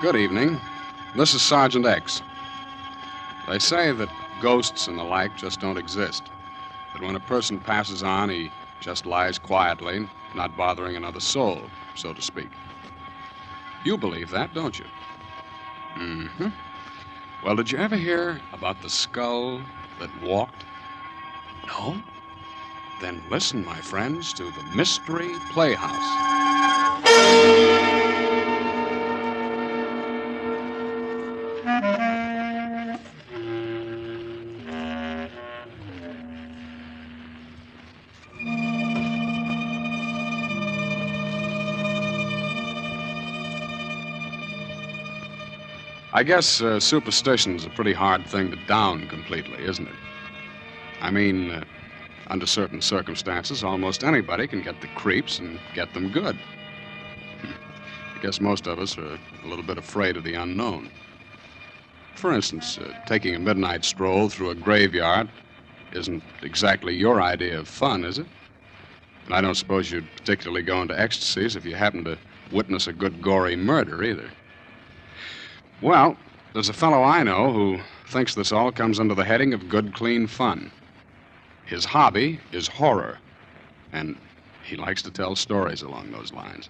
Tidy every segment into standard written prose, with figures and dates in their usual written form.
Good evening. This is Sergeant X. They say that ghosts and the like just don't exist. That when a person passes on, he just lies quietly, not bothering another soul, so to speak. You believe that, don't you? Mm-hmm. Well, did you ever hear about the skull that walked? No? Then listen, my friends, to the Mystery Playhouse. I guess superstition's a pretty hard thing to down completely, isn't it? I mean, under certain circumstances, almost anybody can get the creeps and get them good. I guess most of us are a little bit afraid of the unknown. For instance, taking a midnight stroll through a graveyard isn't exactly your idea of fun, is it? And I don't suppose you'd particularly go into ecstasies if you happened to witness a good gory murder, either. Well, there's a fellow I know who thinks this all comes under the heading of good, clean fun. His hobby is horror, and he likes to tell stories along those lines.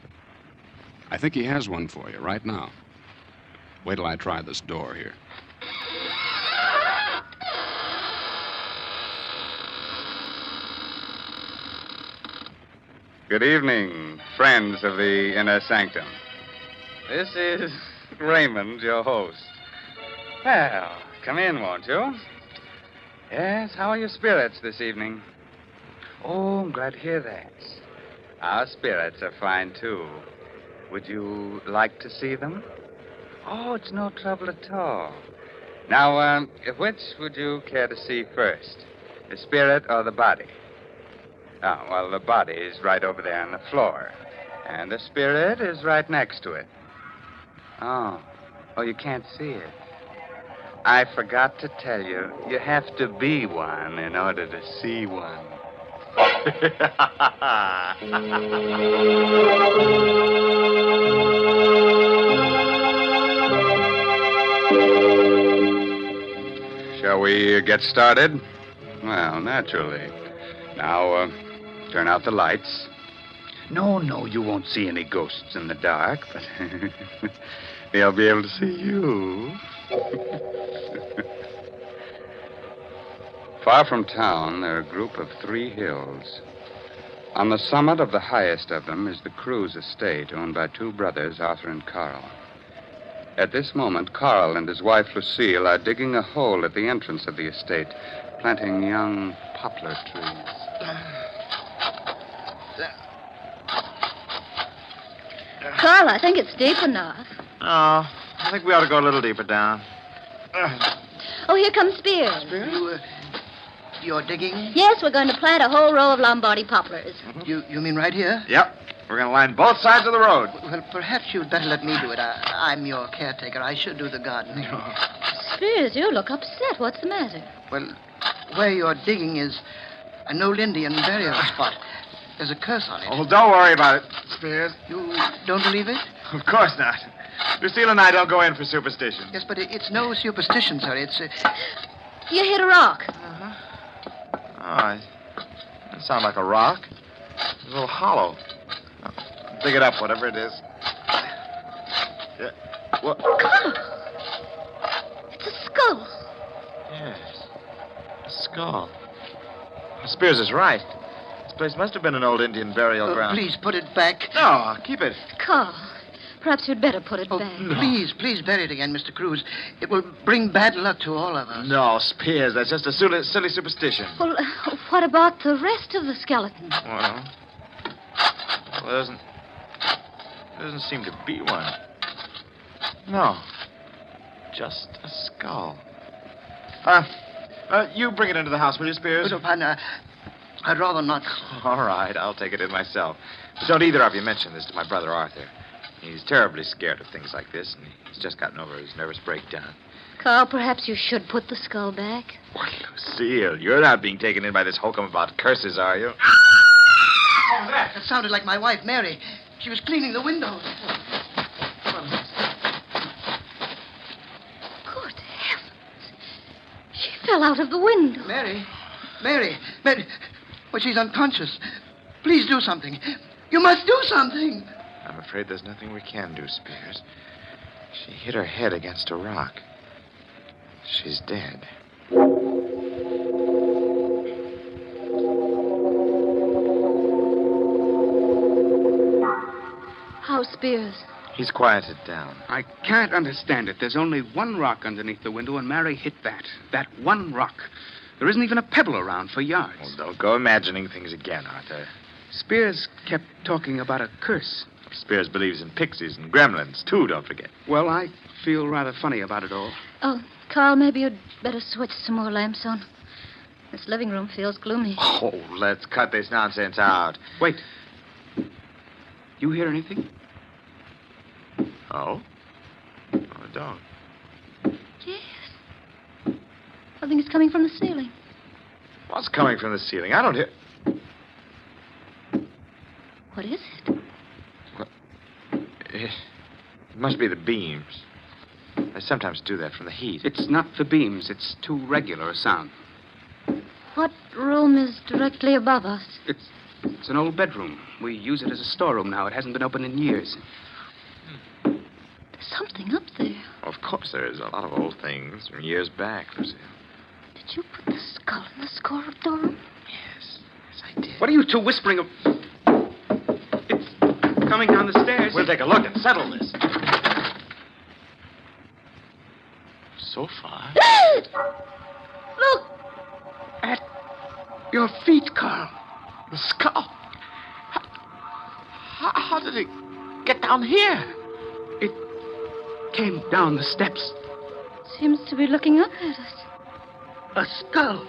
I think he has one for you right now. Wait till I try this door here. Good evening, friends of the Inner Sanctum. This is Raymond, your host. Well, come in, won't you? Yes, how are your spirits this evening? Oh, I'm glad to hear that. Our spirits are fine, too. Would you like to see them? Oh, it's no trouble at all. Now, which would you care to see first? The spirit or the body? Oh, well, the body is right over there on the floor. And the spirit is right next to it. Oh, you can't see it. I forgot to tell you, you have to be one in order to see one. Shall we get started? Well, naturally. Now, turn out the lights. No, you won't see any ghosts in the dark, but they'll be able to see you. Far from town, there are a group of 3 hills. On the summit of the highest of them is the Cruz estate, owned by 2 brothers, Arthur and Carl. At this moment, Carl and his wife, Lucille, are digging a hole at the entrance of the estate, planting young poplar trees. Carl, I think it's deep enough. Oh, I think we ought to go a little deeper down. Oh, here comes Spears. You're digging? Yes, we're going to plant a whole row of Lombardy poplars. Mm-hmm. You mean right here? Yep. We're going to line both sides of the road. Well, perhaps you'd better let me do it. I'm your caretaker. I should do the gardening. Spears, you look upset. What's the matter? Well, where you're digging is an old Indian burial spot. There's a curse on it. Oh, don't worry about it, Spears. You don't believe it? Of course not. Lucille and I don't go in for superstition. Yes, but it's no superstition, sir. It's... You hit a rock. Uh-huh. Oh, that sounds like a rock. It's a little hollow. Oh, dig it up, whatever it is. Yeah. What? It's a skull. Yes. A skull. Spears is right. This place must have been an old Indian burial ground. Please put it back. No, keep it. Carl, perhaps you'd better put it back. No. Please bury it again, Mr. Cruz. It will bring bad luck to all of us. No, Spears, that's just a silly superstition. Well, what about the rest of the skeleton? Well, there doesn't seem to be one. No, just a skull. You bring it into the house, will you, Spears? No, partner, I'd rather not. All right, I'll take it in myself. But don't either of you mention this to my brother Arthur. He's terribly scared of things like this, and he's just gotten over his nervous breakdown. Carl, perhaps you should put the skull back. Why, Lucille, you're not being taken in by this hokum about curses, are you? Oh, that sounded like my wife, Mary. She was cleaning the windows. fell out of the window. Mary. Well, she's unconscious. Please do something. You must do something. I'm afraid there's nothing we can do, Spears. She hit her head against a rock. She's dead. How's Spears? He's quieted down. I can't understand it. There's only one rock underneath the window, and Mary hit that. That one rock. There isn't even a pebble around for yards. Well, don't go imagining things again, Arthur. Spears kept talking about a curse. Spears believes in pixies and gremlins, too, don't forget. Well, I feel rather funny about it all. Oh, Carl, maybe you'd better switch some more lamps on. This living room feels gloomy. Oh, let's cut this nonsense out. Wait. You hear anything? Oh? Oh, I don't. Yes. Something is coming from the ceiling. What's coming from the ceiling? I don't hear... What is it? It must be the beams. They sometimes do that from the heat. It's not the beams. It's too regular a sound. What room is directly above us? It's an old bedroom. We use it as a storeroom now. It hasn't been open in years. There's something up there. Of course there is. A lot of old things from years back, Lucille. Did you put the skull in the corridor room? Yes, I did. What are you two whispering of? It's coming down the stairs. We'll take a look and settle this. So far. Look! At your feet, Carl. The skull. How did it get down here? It came down the steps. Seems to be looking up at us. A skull.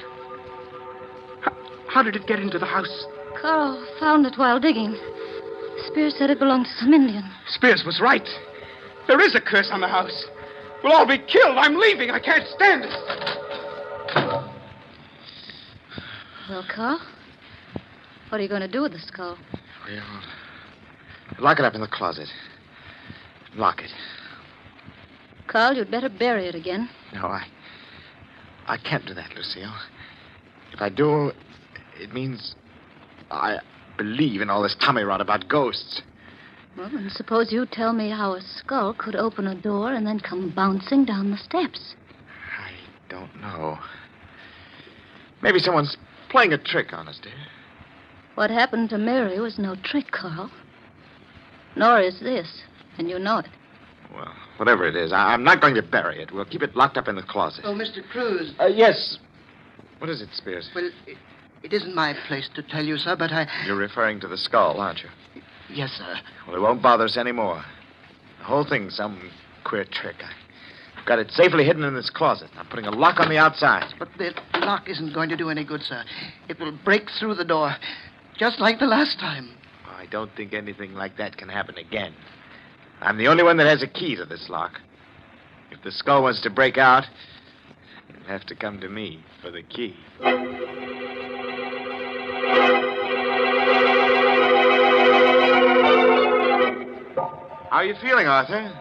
How did it get into the house? Carl found it while digging. Spears said it belonged to some Indian. Spears was right. There is a curse on the house. We'll all be killed. I'm leaving. I can't stand it. Well, Carl, what are you going to do with the skull? We'll lock it up in the closet. Lock it. Carl, you'd better bury it again. No, I can't do that, Lucille. If I do, it means I believe in all this tummy rot about ghosts. Well, then suppose you tell me how a skull could open a door and then come bouncing down the steps. I don't know. Maybe someone's playing a trick on us, dear. What happened to Mary was no trick, Carl. Nor is this, and you know it. Well, whatever it is, I'm not going to bury it. We'll keep it locked up in the closet. Oh, Mr. Cruz. Yes. What is it, Spears? Well, it isn't my place to tell you, sir, but You're referring to the skull, aren't you? Yes, sir. Well, it won't bother us anymore. The whole thing's some queer trick. I've got it safely hidden in this closet. I'm putting a lock on the outside. But the lock isn't going to do any good, sir. It will break through the door, just like the last time. I don't think anything like that can happen again. I'm the only one that has a key to this lock. If the skull wants to break out, you'll have to come to me for the key. How are you feeling, Arthur?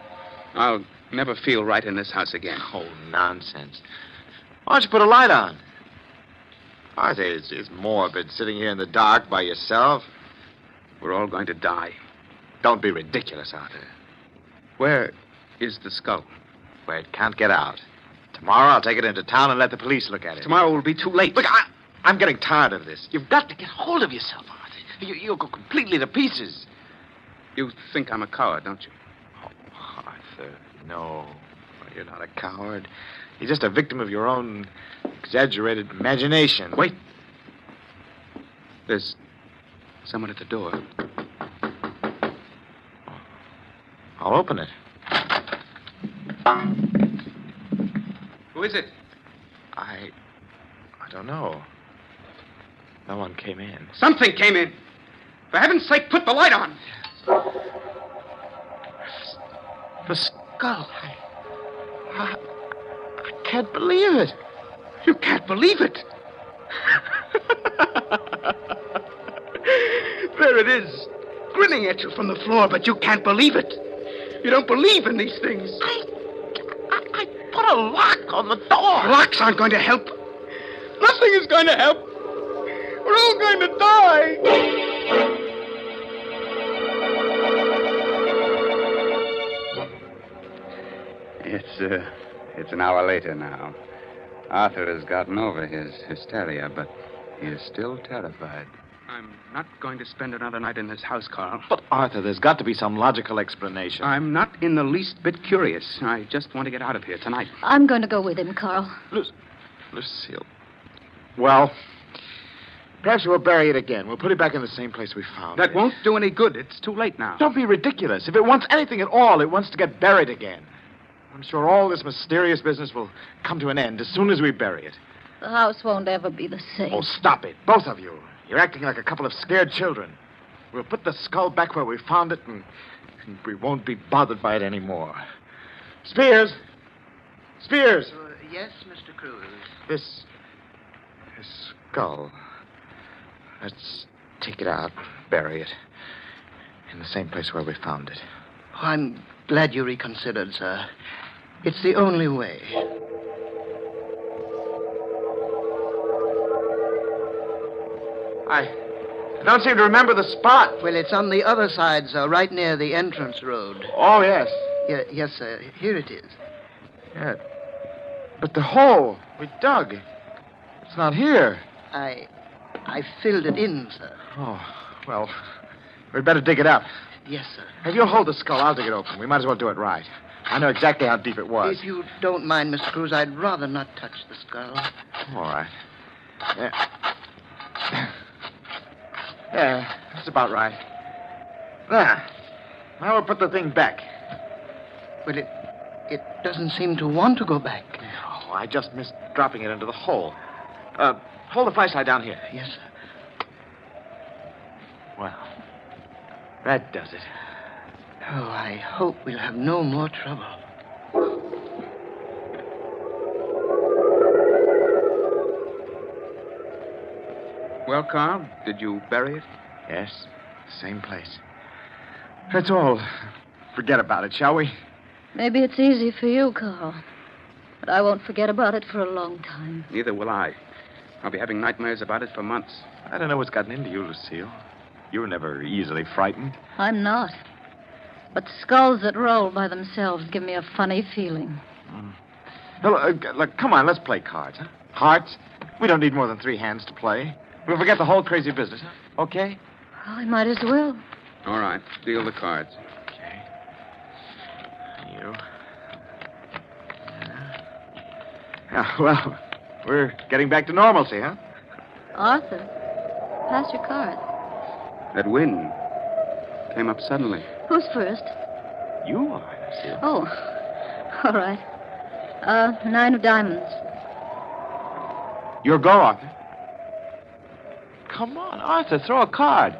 I'll never feel right in this house again. Oh, nonsense. Why don't you put a light on? Arthur, it's morbid sitting here in the dark by yourself. We're all going to die. Don't be ridiculous, Arthur. Where is the skull? Where it can't get out. Tomorrow I'll take it into town and let the police look at it. Tomorrow will be too late. Look, I'm getting tired of this. You've got to get hold of yourself, Arthur. You'll go completely to pieces. You think I'm a coward, don't you? Oh, Arthur, no. You're not a coward. You're just a victim of your own exaggerated imagination. Wait. There's someone at the door. I'll open it. Who is it? I don't know. No one came in. Something came in. For heaven's sake, put the light on. The skull. I can't believe it. You can't believe it. There it is, grinning at you from the floor, but you can't believe it. You don't believe in these things. I put a lock on the door. Locks aren't going to help. Nothing is going to help. We're all going to die. It's an hour later now. Arthur has gotten over his hysteria, but he is still terrified. I'm not going to spend another night in this house, Carl. But, Arthur, there's got to be some logical explanation. I'm not in the least bit curious. I just want to get out of here tonight. I'm going to go with him, Carl. Lucille. Well, perhaps we'll bury it again. We'll put it back in the same place we found it. That won't do any good. It's too late now. Don't be ridiculous. If it wants anything at all, it wants to get buried again. I'm sure all this mysterious business will come to an end as soon as we bury it. The house won't ever be the same. Oh, stop it. Both of you. You're acting like a couple of scared children. We'll put the skull back where we found it, and we won't be bothered by it anymore. Spears! Spears! Yes, Mr. Cruz. This skull. Let's take it out, bury it. In the same place where we found it. Oh, I'm glad you reconsidered, sir. It's the only way. I don't seem to remember the spot. Well, it's on the other side, sir, right near the entrance road. Oh, yes. Yes, sir. Here it is. Yeah. But the hole we dug, it's not here. I filled it in, sir. Oh, well, we'd better dig it up. Yes, sir. If you'll hold the skull, I'll dig it open. We might as well do it right. I know exactly how deep it was. If you don't mind, Mr. Cruz, I'd rather not touch the skull. All right. Yeah, that's about right. There. Now we'll put the thing back. Well, it doesn't seem to want to go back. Oh, I just missed dropping it into the hole. Hold the flashlight down here. Yes, sir. Well, that does it. Oh, I hope we'll have no more trouble. Well, Carl, did you bury it? Yes, same place. That's all. Forget about it, shall we? Maybe it's easy for you, Carl. But I won't forget about it for a long time. Neither will I. I'll be having nightmares about it for months. I don't know what's gotten into you, Lucille. You were never easily frightened. I'm not. But skulls that roll by themselves give me a funny feeling. No, look, come on, let's play cards, huh? Hearts? We don't need more than 3 hands to play. We'll forget the whole crazy business, huh? Okay? Well, I might as well. All right, deal the cards. Okay. You. Yeah, well, we're getting back to normalcy, huh? Arthur, pass your card. That wind came up suddenly. Who's first? You are, Lucille. Oh, all right. 9 of diamonds. Your go, Arthur. Come on, Arthur, throw a card.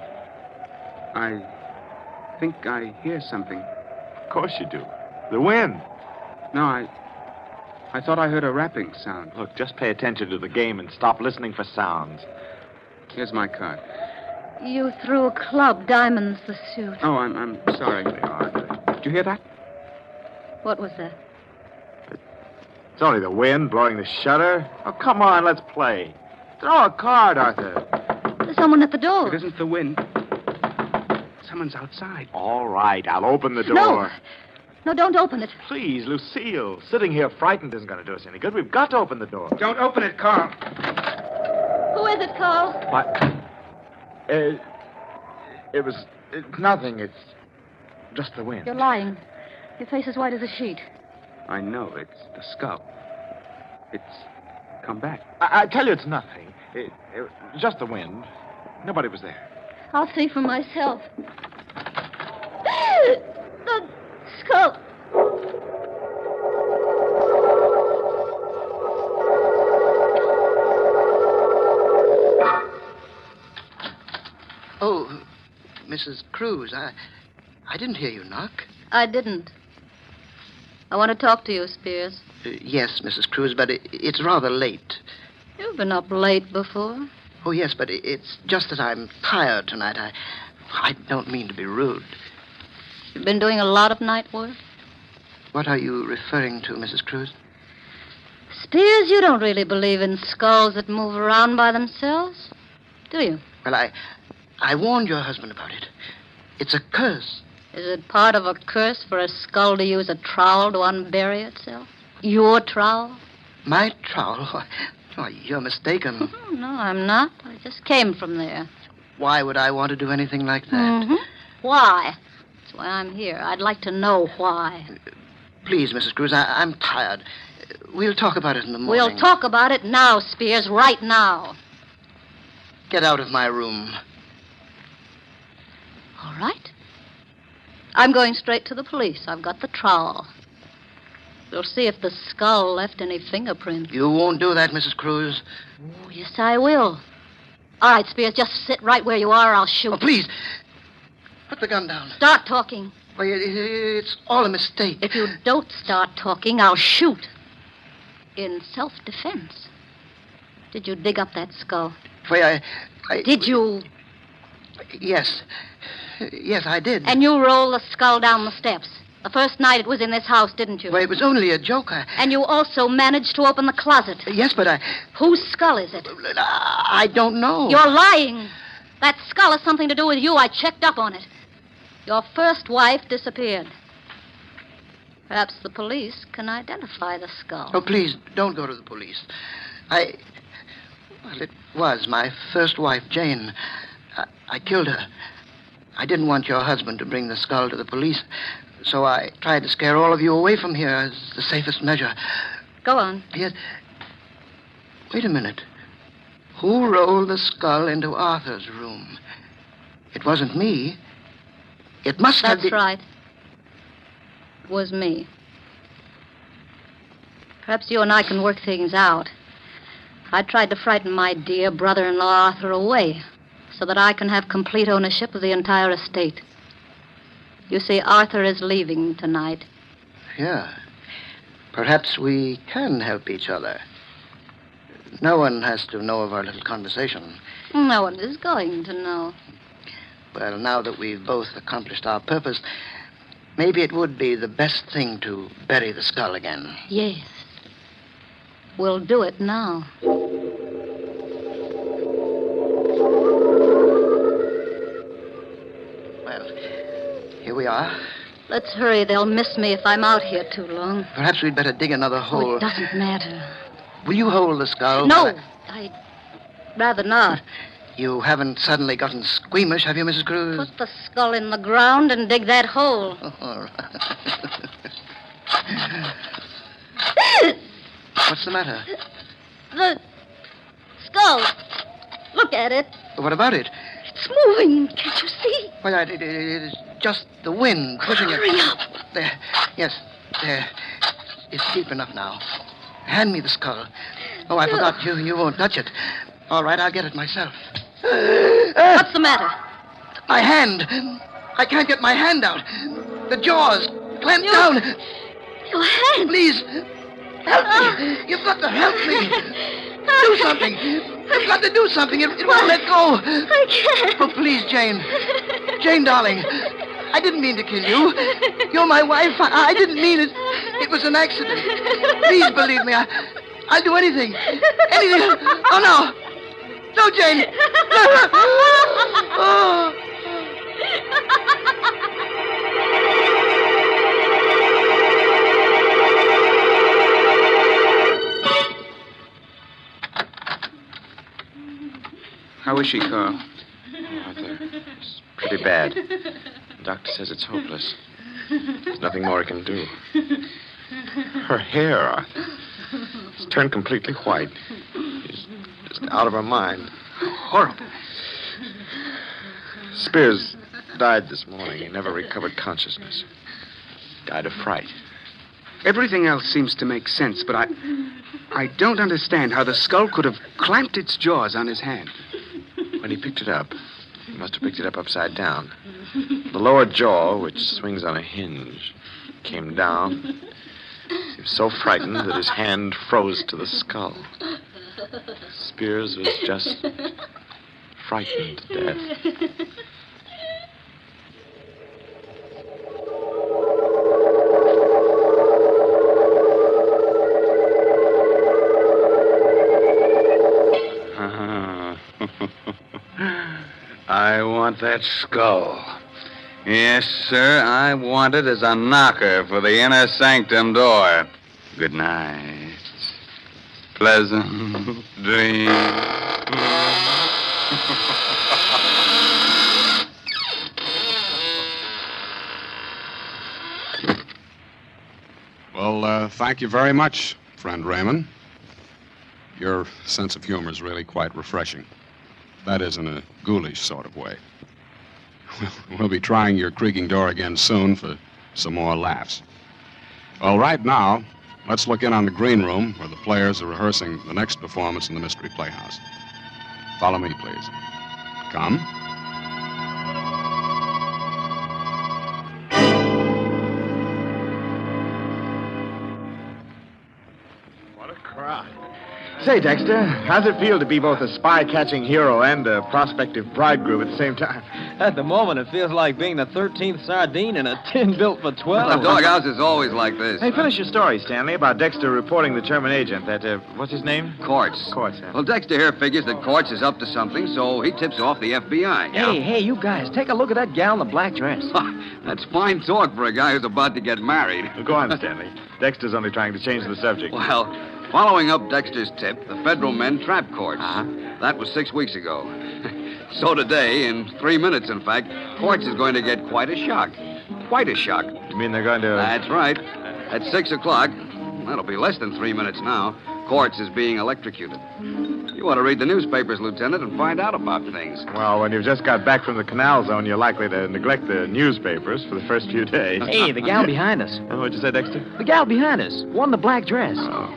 I think I hear something. Of course you do. The wind. No, I thought I heard a rapping sound. Look, just pay attention to the game and stop listening for sounds. Here's my card. You threw a club, diamonds, the suit. Oh, I'm sorry. Did you hear that? What was that? It's only the wind blowing the shutter. Oh, come on, let's play. Throw a card, Arthur. There's someone at the door. It isn't the wind. Someone's outside. All right, I'll open the door. No. No, don't open it. Please, Lucille. Sitting here frightened isn't going to do us any good. We've got to open the door. Don't open it, Carl. Who is it, Carl? What? It's nothing. It's just the wind. You're lying. Your face is white as a sheet. I know. It's the skull. It's come back. I tell you it's nothing. It was just the wind. Nobody was there. I'll see for myself. The skull. Oh, Mrs. Cruz, I didn't hear you knock. I didn't. I want to talk to you, Spears. Yes, Mrs. Cruz, but it's rather late. You've been up late before. Oh, yes, but it's just that I'm tired tonight. I don't mean to be rude. You've been doing a lot of night work. What are you referring to, Mrs. Cruz? Spears, you don't really believe in skulls that move around by themselves, do you? Well, I warned your husband about it. It's a curse. Is it part of a curse for a skull to use a trowel to unbury itself? Your trowel? My trowel? Why, you're mistaken. Oh, no, I'm not. I just came from there. Why would I want to do anything like that? Mm-hmm. Why? That's why I'm here. I'd like to know why. Please, Mrs. Cruz, I'm tired. We'll talk about it in the morning. We'll talk about it now, Spears, right now. Get out of my room. All right. I'm going straight to the police. I've got the trowel. We'll see if the skull left any fingerprints. You won't do that, Mrs. Cruz. Oh, yes, I will. All right, Spears, just sit right where you are. I'll shoot. Oh, please. Put the gun down. Start talking. Why, it's all a mistake. If you don't start talking, I'll shoot. In self-defense. Did you dig up that skull? Why, I... Did you? Yes. Yes, I did. And you rolled the skull down the steps. The first night it was in this house, didn't you? Well, it was only a joke. And you also managed to open the closet. Yes, but I... Whose skull is it? I don't know. You're lying. That skull has something to do with you. I checked up on it. Your first wife disappeared. Perhaps the police can identify the skull. Oh, please, don't go to the police. Well, it was my first wife, Jane. I killed her. I didn't want your husband to bring the skull to the police, so I tried to scare all of you away from here as the safest measure. Go on. Yes. Wait a minute. Who rolled the skull into Arthur's room? It wasn't me. It must have been... That's right. It was me. Perhaps you and I can work things out. I tried to frighten my dear brother-in-law Arthur away so that I can have complete ownership of the entire estate. You see, Arthur is leaving tonight. Yeah. Perhaps we can help each other. No one has to know of our little conversation. No one is going to know. Well, now that we've both accomplished our purpose, maybe it would be the best thing to bury the skull again. Yes. We'll do it now. Well, here we are. Let's hurry. They'll miss me if I'm out here too long. Perhaps we'd better dig another hole. Oh, it doesn't matter. Will you hold the skull? No, I'd rather not. You haven't suddenly gotten squeamish, have you, Mrs. Cruz? Put the skull in the ground and dig that hole. Oh, all right. What's the matter? The skull. Look at it. What about it? It's moving. Can't you see? Well, it is just the wind pushing it. Hurry up. There. Yes, there. It's deep enough now. Hand me the skull. Oh, I forgot. You won't touch it. All right, I'll get it myself. What's the matter? My hand. I can't get my hand out. The jaws clamped down. Your hand. Please, help me. You've got to help me. Do something. I've got to do something. It won't let go. I can't. Oh, please, Jane. Jane, darling. I didn't mean to kill you. You're my wife. I didn't mean it. It was an accident. Please believe me. I'll do anything. Anything. Oh, no. No, Jane. Oh. How is she, Carl? Arthur, it's pretty bad. The doctor says it's hopeless. There's nothing more he can do. Her hair, Arthur, it's turned completely white. She's just out of her mind. Horrible. Spears died this morning. He never recovered consciousness. Died of fright. Everything else seems to make sense, but I don't understand how the skull could have clamped its jaws on his hand. When he picked it up, he must have picked it up upside down. The lower jaw, which swings on a hinge, came down. He was so frightened that his hand froze to the skull. Spears was just frightened to death. I want that skull. Yes, sir, I want it as a knocker for the inner sanctum door. Good night. Pleasant dreams. Well, thank you very much, friend Raymond. Your sense of humor is really quite refreshing. That is, in a ghoulish sort of way. We'll be trying your creaking door again soon for some more laughs. Well, right now, let's look in on the green room where the players are rehearsing the next performance in the Mystery Playhouse. Follow me, please. Come. What a crowd. Say, Dexter, how's it feel to be both a spy-catching hero and a prospective bridegroom at the same time? At the moment, it feels like being the 13th sardine in a tin built for 12. The doghouse is always like this. Hey, finish your story, Stanley, about Dexter reporting the German agent. That, what's his name? Quartz. Quartz, huh? Well, Dexter here figures that Quartz is up to something, so he tips off the FBI. Hey, you guys, take a look at that gal in the black dress. That's fine talk for a guy who's about to get married. Well, go on, Stanley. Dexter's only trying to change the subject. Well, following up Dexter's tip, the federal men trapped Quartz. Uh-huh. That was 6 weeks ago. So today, in 3 minutes, in fact, Quartz is going to get quite a shock. Quite a shock. You mean they're going to... That's right. At 6 o'clock, that'll be less than 3 minutes now, Quartz is being electrocuted. You ought to read the newspapers, Lieutenant, and find out about things. Well, when you've just got back from the canal zone, you're likely to neglect the newspapers for the first few days. Hey, the gal behind us. What'd you say, Dexter? The gal behind us. One in the black dress. Oh.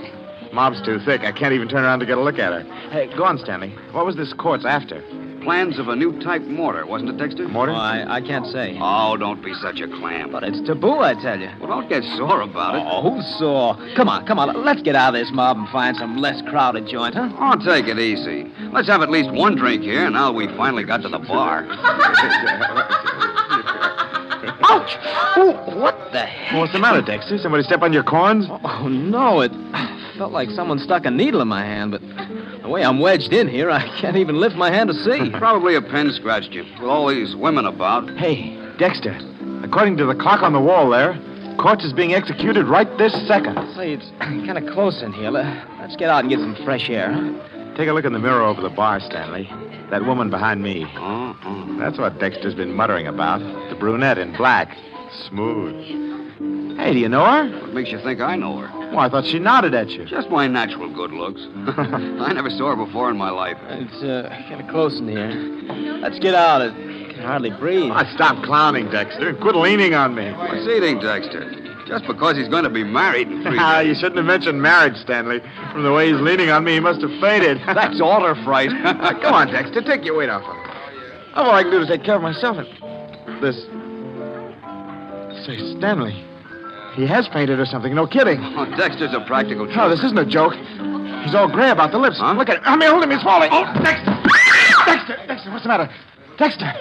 Mob's too thick. I can't even turn around to get a look at her. Hey, go on, Stanley. What was this Quartz after? Plans of a new type mortar, wasn't it, Dexter? Mortar? Oh, I can't say. Oh, don't be such a clam. But it's taboo, I tell you. Well, don't get sore about it. Oh, who's sore? Come on. Let's get out of this mob and find some less crowded joint, huh? Oh, take it easy. Let's have at least one drink here, now we finally got to the bar. Ouch! Oh, what the heck? What's the matter, Dexter? Somebody step on your corns? Oh, no, it felt like someone stuck a needle in my hand, but the way I'm wedged in here, I can't even lift my hand to see. Probably a pen scratched you, with all these women about. Hey, Dexter, according to the clock on the wall there, Quartz is being executed right this second. Say, it's kind of close in here. Let's get out and get some fresh air, huh? Take a look in the mirror over the bar, Stanley. That woman behind me. Uh-uh. That's what Dexter's been muttering about. The brunette in black. Smooth. Hey, do you know her? What makes you think I know her? Well, I thought she nodded at you. Just my natural good looks. I never saw her before in my life. It's kind of close in here. Let's get out. I can hardly breathe. Oh, stop clowning, Dexter. Quit leaning on me. What's eating, Dexter? Just because he's going to be married in 3 days. You shouldn't have mentioned marriage, Stanley. From the way he's leaning on me, he must have fainted. That's altar fright. Come on, Dexter. Take your weight off him. All I can do is take care of myself. And this... Say, Stanley, he has fainted or something. No kidding. Oh, Dexter's a practical joke. No, this isn't a joke. He's all gray about the lips. Huh? Look at him. I mean, hold him. He's falling. Oh, Dexter. Dexter, what's the matter? Dexter.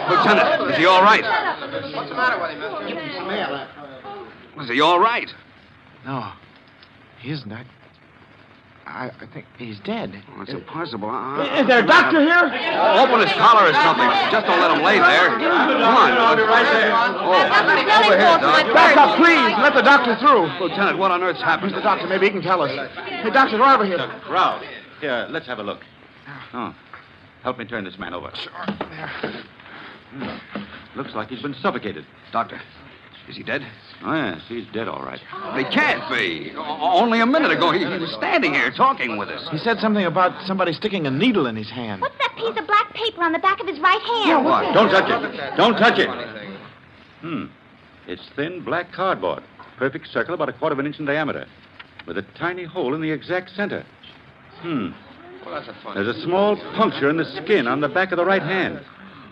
Lieutenant, is he all right? What's the matter with him, mister? Is he all right? No, he isn't. I think he's dead. Oh, it's impossible. Is there a doctor here? Open his collar or something. Just don't let him lay there. Come on. Oh, over here, Doc. Back up, please. Let the doctor through. Lieutenant, what on earth's happened? Where's the doctor? Maybe he can tell us. Hey, doctor, over here. Ralph, here, let's have a look. Oh, help me turn this man over. Sure. There. Looks like he's been suffocated. Doctor, is he dead? Oh, yes, he's dead, all right. He can't be. Only a minute ago, he was standing here talking with us. He said something about somebody sticking a needle in his hand. What's that piece of black paper on the back of his right hand? What? Don't touch it. Don't touch it. It's thin black cardboard. Perfect circle about 1/4 inch in diameter. With a tiny hole in the exact center. There's a small puncture in the skin on the back of the right hand.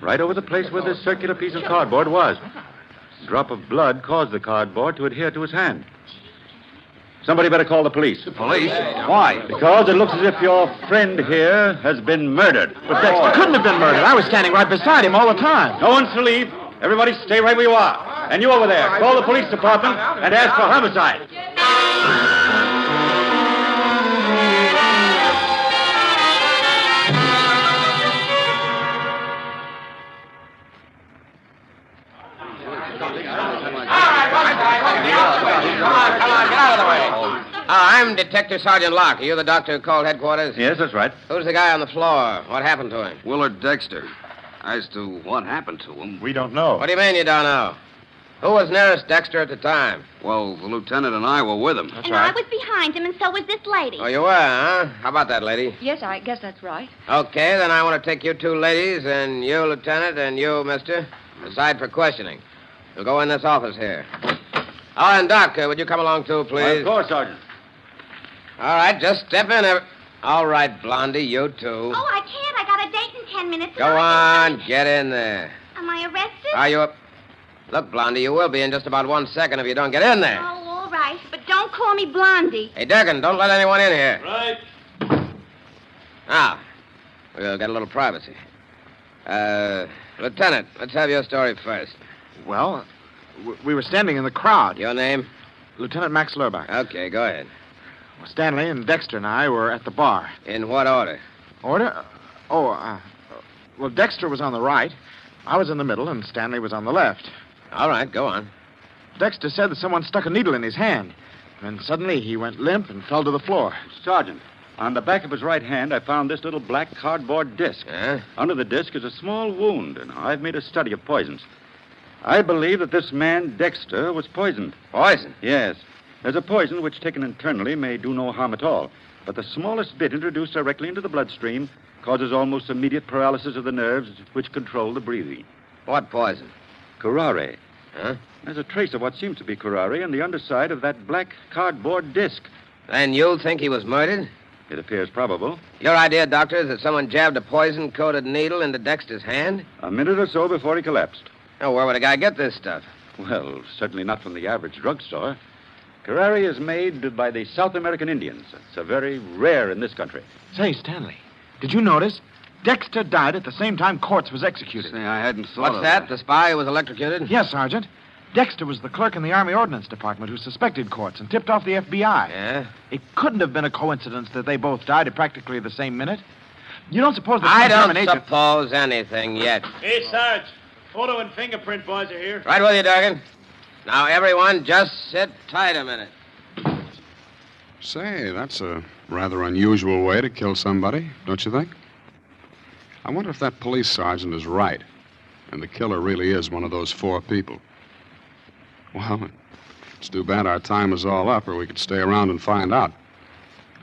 Right over the place where this circular piece of cardboard was. A drop of blood caused the cardboard to adhere to his hand. Somebody better call the police. Police? Why? Because it looks as if your friend here has been murdered. But Dexter couldn't have been murdered. I was standing right beside him all the time. No one's to leave. Everybody stay right where you are. And you over there, call the police department and ask for homicide. I'm Detective Sergeant Locke. Are you the doctor who called headquarters? Yes, that's right. Who's the guy on the floor? What happened to him? Willard Dexter. As to what happened to him... We don't know. What do you mean you don't know? Who was nearest Dexter at the time? Well, the lieutenant and I were with him. And I was behind him, and so was this lady. Oh, you were, huh? How about that, lady? Yes, I guess that's right. Okay, then I want to take you two ladies and you, Lieutenant, and you, mister, aside for questioning. You'll go in this office here. Oh, and Doc, would you come along too, please? Of course, Sergeant. All right, just step in. All right, Blondie, you too. Oh, I can't. I got a date in 10 minutes. Go on, get in there. Am I arrested? Are you up? Look, Blondie, you will be in just about 1 second if you don't get in there. Oh, all right. But don't call me Blondie. Hey, Durkin, don't let anyone in here. Right. Now, we'll get a little privacy. Lieutenant, let's have your story first. Well, we were standing in the crowd. Your name? Lieutenant Max Lurbach. Okay, go ahead. Stanley and Dexter and I were at the bar. In what order? Order? Well, Dexter was on the right. I was in the middle, and Stanley was on the left. All right, go on. Dexter said that someone stuck a needle in his hand. And suddenly he went limp and fell to the floor. Sergeant, on the back of his right hand, I found this little black cardboard disc. Huh? Under the disc is a small wound, and I've made a study of poisons. I believe that this man, Dexter, was poisoned. Poison? Yes. There's a poison which, taken internally, may do no harm at all. But the smallest bit introduced directly into the bloodstream causes almost immediate paralysis of the nerves which control the breathing. What poison? Curare. Huh? There's a trace of what seems to be curare on the underside of that black cardboard disc. Then you think he was murdered? It appears probable. Your idea, Doctor, is that someone jabbed a poison-coated needle into Dexter's hand? A minute or so before he collapsed. Now, where would a guy get this stuff? Well, certainly not from the average drugstore. Curare is made by the South American Indians. It's very rare in this country. Say, Stanley, did you notice? Dexter died at the same time Quartz was executed. Say, I hadn't thought What's that? The spy who was electrocuted? Yes, Sergeant. Dexter was the clerk in the Army Ordnance Department who suspected Quartz and tipped off the FBI. Yeah? It couldn't have been a coincidence that they both died at practically the same minute. You don't suppose that I some don't German agent... suppose anything yet. Hey, Sarge. Photo and fingerprint boys are here. Right with you, Durgan. Now, everyone, just sit tight a minute. Say, that's a rather unusual way to kill somebody, don't you think? I wonder if that police sergeant is right, and the killer really is one of those four people. Well, it's too bad our time is all up, or we could stay around and find out.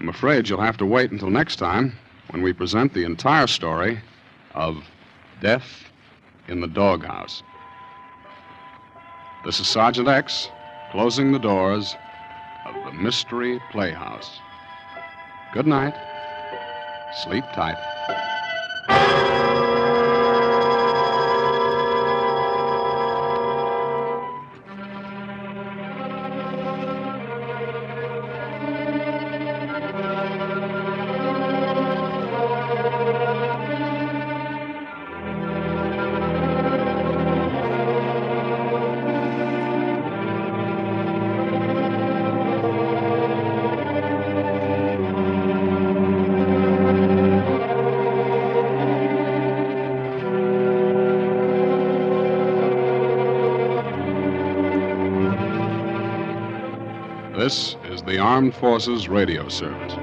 I'm afraid you'll have to wait until next time when we present the entire story of Death in the Doghouse. This is Sergeant X closing the doors of the Mystery Playhouse. Good night. Sleep tight. This is the Armed Forces Radio Service.